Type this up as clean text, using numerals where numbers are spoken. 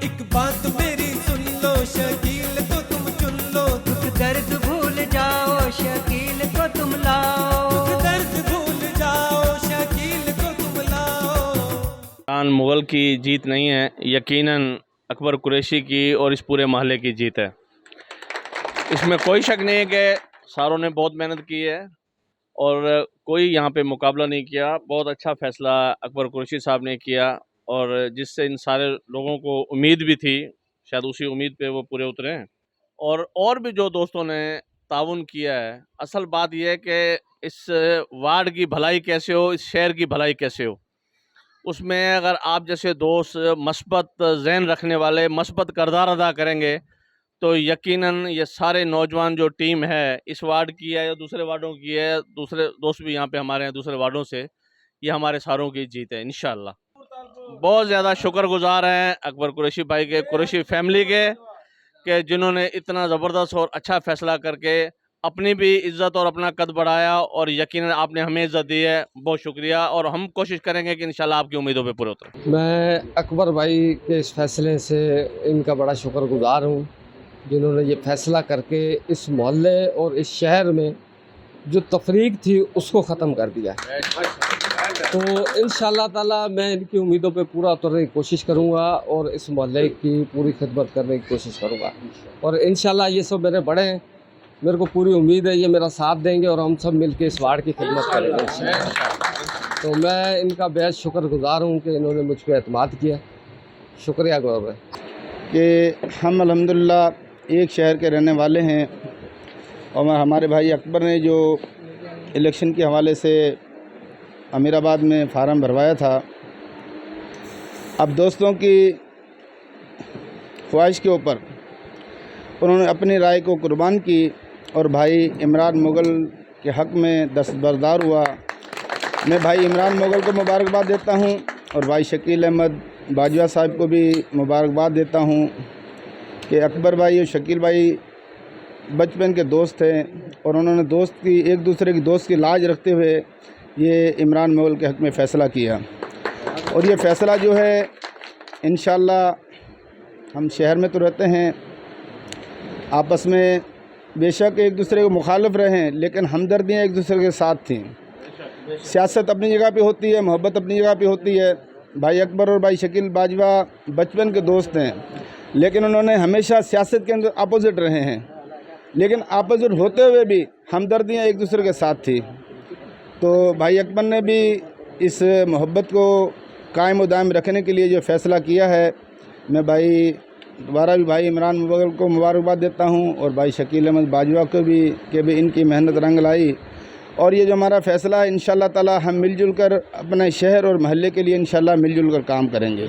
ایک بات میری سن لو شکیل کو تم چن لو، دکھ درد بھول جاؤ شکیل کو تم لاؤ، دکھ درد بھول جاؤ شکیل کو تم لاؤ۔ مغل کی جیت نہیں ہے، یقیناً اکبر قریشی کی اور اس پورے محلے کی جیت ہے۔ اس میں کوئی شک نہیں ہے کہ ساروں نے بہت محنت کی ہے اور کوئی یہاں پہ مقابلہ نہیں کیا۔ بہت اچھا فیصلہ اکبر قریشی صاحب نے کیا، اور جس سے ان سارے لوگوں کو امید بھی تھی، شاید اسی امید پہ وہ پورے اترے ہیں۔ اور بھی جو دوستوں نے تعاون کیا ہے، اصل بات یہ ہے کہ اس وارڈ کی بھلائی کیسے ہو، اس شہر کی بھلائی کیسے ہو، اس میں اگر آپ جیسے دوست مثبت ذہن رکھنے والے مثبت کردار ادا کریں گے تو یقیناً یہ سارے نوجوان جو ٹیم ہے اس وارڈ کی ہے یا دوسرے وارڈوں کی ہے، دوسرے دوست بھی یہاں پہ ہمارے ہیں دوسرے وارڈوں سے، یہ ہمارے ساروں کی جیت ہے انشاءاللہ۔ بہت زیادہ شکر گزار ہیں اکبر قریشی بھائی کے، قریشی فیملی کے، کہ جنہوں نے اتنا زبردست اور اچھا فیصلہ کر کے اپنی بھی عزت اور اپنا قد بڑھایا، اور یقیناً آپ نے ہمیں عزت دی ہے، بہت شکریہ، اور ہم کوشش کریں گے کہ انشاءاللہ آپ کی امیدوں پہ پورے اتریں۔ میں اکبر بھائی کے اس فیصلے سے ان کا بڑا شکر گزار ہوں، جنہوں نے یہ فیصلہ کر کے اس محلے اور اس شہر میں جو تفریق تھی اس کو ختم کر دیا ہے۔ تو انشاءاللہ تعالی میں ان کی امیدوں پہ پورا اترنے کی کوشش کروں گا اور اس محلے کی پوری خدمت کرنے کی کوشش کروں گا، اور انشاءاللہ یہ سب میرے بڑے ہیں، میرے کو پوری امید ہے یہ میرا ساتھ دیں گے اور ہم سب مل کے اس وارڈ کی خدمت کریں گے انشاءاللہ۔ تو میں ان کا بہت شکر گزار ہوں کہ انہوں نے مجھ پہ اعتماد کیا، شکریہ گور بھائی۔ کہ ہم الحمدللہ ایک شہر کے رہنے والے ہیں، اور ہمارے بھائی اکبر نے جو الیکشن کے حوالے سے امیر آباد میں فارم بھروایا تھا، اب دوستوں کی خواہش کے اوپر انہوں نے اپنی رائے کو قربان کی اور بھائی عمران مغل کے حق میں دستبردار ہوا۔ میں بھائی عمران مغل کو مبارکباد دیتا ہوں اور بھائی شکیل احمد باجوہ صاحب کو بھی مبارکباد دیتا ہوں کہ اکبر بھائی اور شکیل بھائی بچپن کے دوست تھے، اور انہوں نے ایک دوسرے کی دوست کی لاج رکھتے ہوئے یہ عمران مغل کے حق میں فیصلہ کیا، اور یہ فیصلہ جو ہے انشاءاللہ ہم شہر میں تو رہتے ہیں، آپس میں بے شک ایک دوسرے کو مخالف رہیں لیکن ہمدردیاں ایک دوسرے کے ساتھ تھیں۔ سیاست اپنی جگہ پہ ہوتی ہے، محبت اپنی جگہ پہ ہوتی ہے۔ بھائی اکبر اور بھائی شکیل باجوہ بچپن کے دوست ہیں، لیکن انہوں نے ہمیشہ سیاست کے اندر اپوزٹ رہے ہیں، لیکن اپوزٹ ہوتے ہوئے بھی ہمدردیاں ایک دوسرے کے ساتھ تھی۔ تو بھائی اکبر نے بھی اس محبت کو قائم و دائم رکھنے کے لیے جو فیصلہ کیا ہے، میں دوبارہ بھی بھائی عمران مغل کو مبارکباد دیتا ہوں اور بھائی شکیل احمد باجوہ کو بھی کہ بھی ان کی محنت رنگ لائی، اور یہ جو ہمارا فیصلہ ہے انشاءاللہ تعالی ہم مل جل کر اپنے شہر اور محلے کے لیے انشاءاللہ مل جل کر کام کریں گے۔